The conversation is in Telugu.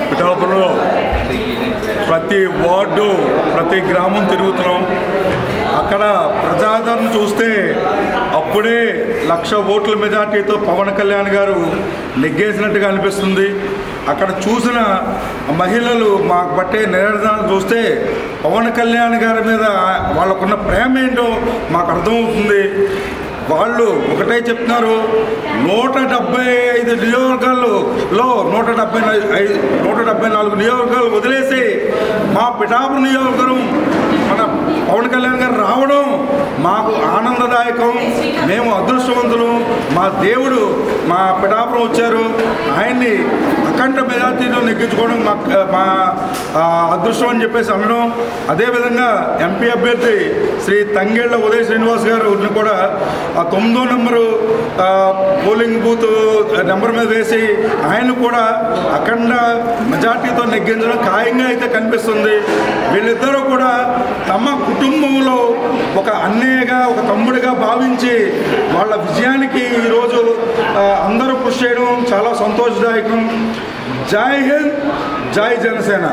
పిఠాపురంలో ప్రతి వార్డు ప్రతి గ్రామం తిరుగుతున్నాం. అక్కడ ప్రజాదరణ చూస్తే అప్పుడే 1,00,000 ఓట్ల మెజార్టీతో పవన్ కళ్యాణ్ గారు నెగ్గేసినట్టుగా అనిపిస్తుంది. అక్కడ చూసిన మహిళలు మాకు పట్టే నిరాదరణ చూస్తే పవన్ కళ్యాణ్ గారి మీద వాళ్ళకున్న ప్రేమ ఏంటో మాకు అర్థమవుతుంది. వాళ్ళు ఒకటే చెప్తున్నారు, 175 నియోజకవర్గాల్లో 174 నియోజకవర్గాలు వదిలేసి మా పిఠాపురం నియోజకవర్గం మన పవన్ కళ్యాణ్ గారు రావడం మాకు ఆనందదాయకం. మేము అదృష్టవంతులు. మా దేవుడు మా పిఠాపురం వచ్చారు, ఆయన్ని అఖండ మెజార్టీలో నెగ్గించుకోవడం మా అదృష్టం అని చెప్పేసి అనడం. అదేవిధంగా ఎంపీ అభ్యర్థి శ్రీ తంగేళ్ల ఉదయ్ శ్రీనివాస్ గారు కూడా 9వ నెంబరు పోలింగ్ బూత్ నెంబర్ మీద వేసి ఆయన కూడా అఖండ మెజార్టీతో నెగ్గించడం ఖాయంగా అయితే కనిపిస్తుంది. వీళ్ళిద్దరూ కూడా తమ కుటుంబంలో ఒక అన్నయ్యగా ఒక తమ్ముడిగా భావించి వాళ్ళ విజయానికి ఈరోజు అందరూ కృషి చేయడం చాలా సంతోషదాయకం. జై హింద్, జై జనసేన.